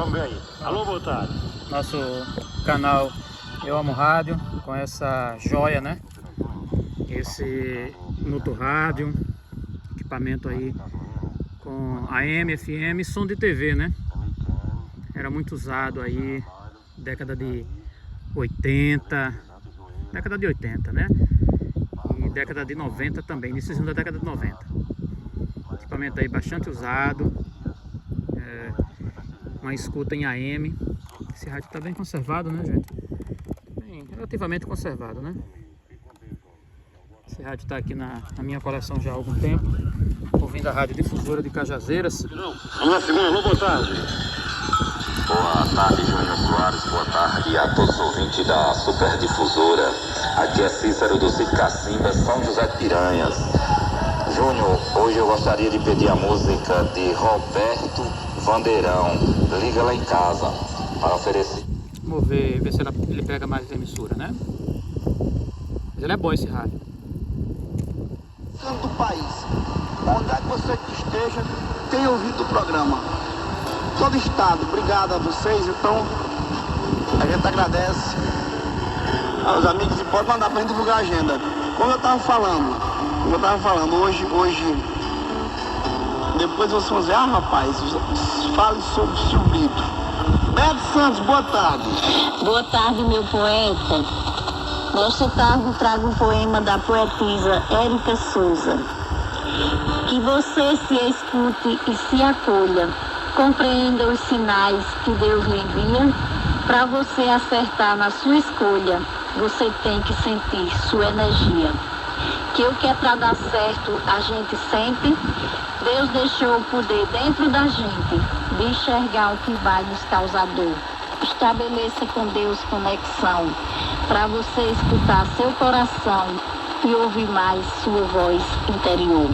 Vamos ver aí. Alô, boa tarde. Nosso canal Eu Amo Rádio, com essa joia, né? Esse Nuto Rádio, equipamento aí com AM, FM, som de TV, né? Era muito usado aí, década de 80, né? E década de 90 também, início da década de 90. Equipamento aí bastante usado, uma escuta em AM. Esse rádio está bem conservado, né, gente? Bem, relativamente conservado, né? Esse rádio está aqui na minha coleção já há algum tempo, ouvindo a Rádio Difusora de Cajazeiras. Vamos lá, segunda, alô, boa tarde. Boa tarde, Júnior Soares, boa tarde a todos os ouvintes da Super Difusora. Aqui é Cícero do Sítio Cacimba, São José de Piranhas. Júnior, hoje eu gostaria de pedir a música de Roberto Vandeirão, Liga Lá em Casa, para oferecer. Vamos ver se ele pega mais emissora, né? Mas ele é bom esse rádio. Do país, onde é que você esteja, tem ouvido o programa. Todo estado, obrigado a vocês. Então, a gente agradece aos amigos e pode mandar pra gente divulgar a agenda. Como eu estava falando, hoje, depois vocês vão dizer, rapaz, fale sobre o Silbrito. Beto Santos, boa tarde. Boa tarde, meu poeta. Nesta tarde trago um poema da poetisa Érica Souza. Que você se escute e se acolha, compreenda os sinais que Deus lhe envia. Para você acertar na sua escolha, você tem que sentir sua energia. Que o que é para dar certo a gente sente, Deus deixou o poder dentro da gente de enxergar o que vai nos causar dor. Estabeleça com Deus conexão, para você escutar seu coração e ouvir mais sua voz interior.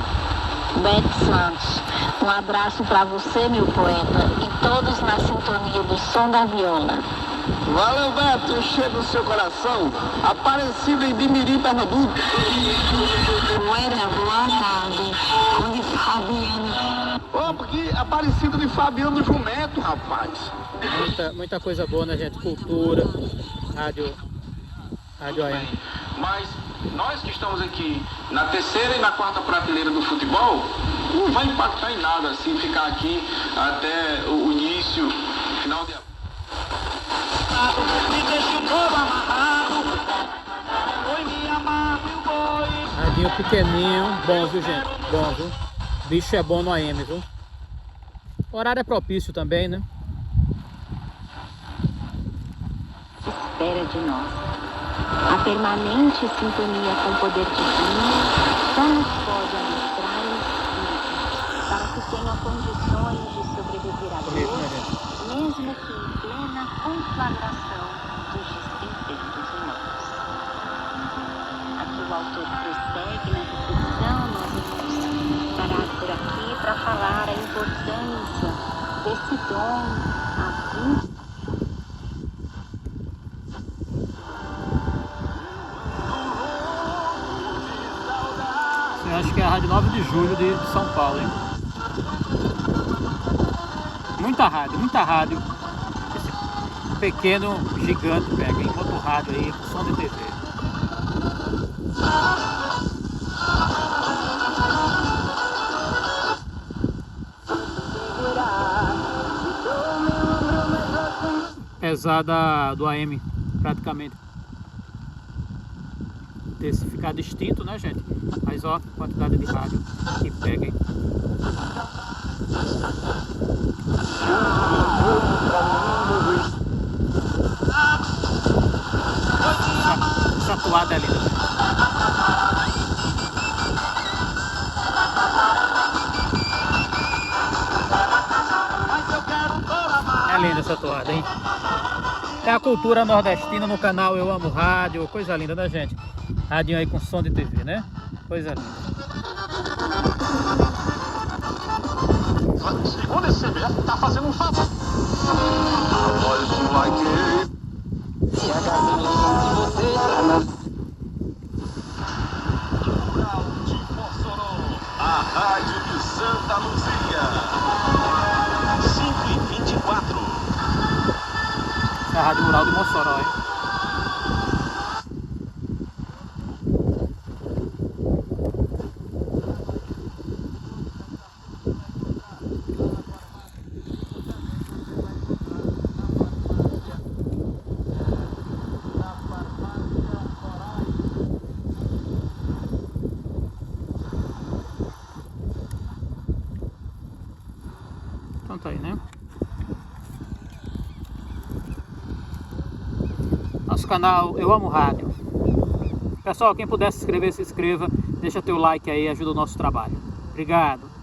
Beto Santos, um abraço para você, meu poeta, e todos na sintonia do som da viola. Valeu, Beto, cheiro no seu coração. Aparecida em Bimirim, Pernambuco. Poeira, boa tarde, onde Fabiano. Ô, porque Aparecida de Fabiano Jumento, rapaz. Muita coisa boa, né, gente? Cultura, rádio AM. Mas nós que estamos aqui na terceira e na quarta prateleira do futebol, não vai impactar em nada assim ficar aqui até o início, final de abril. Radinho pequenininho, bom, viu, gente? Bom, viu? Bicho é bom no AM, viu? O horário é propício também, né? Espera de nós. A permanente sintonia com o poder divino só nos pode adentrar o espírito para que tenha condições de sobreviver à dor, mesmo que em plena conflagração dos destemperos humanos. Aqui o autor prossegue na reflexão, nós vamos parar por aqui para falar a importância desse dom a 20. Eu acho que é a Rádio 9 de Julho de São Paulo, hein? Muita rádio. Esse pequeno gigante pega, hein? Outro rádio aí, som de TV. Apesar do AM praticamente ter ficado extinto, né, gente? Mas ó, a quantidade de rádio que pega, hein? Essa toada é linda. É linda essa toada, hein? É a cultura nordestina no canal Eu Amo Rádio. Coisa linda, né, gente? Radinho aí com som de TV, né? Coisa linda. Segunda esse CBF tá fazendo um favor. A Rádio de Santa Luzia. 5h24. Essa é a Rádio Rural de Mossoró, hein? Então tá aí, né? Nosso canal Eu Amo Rádio. Pessoal, quem puder se inscrever, se inscreva. Deixa teu like aí, ajuda o nosso trabalho. Obrigado.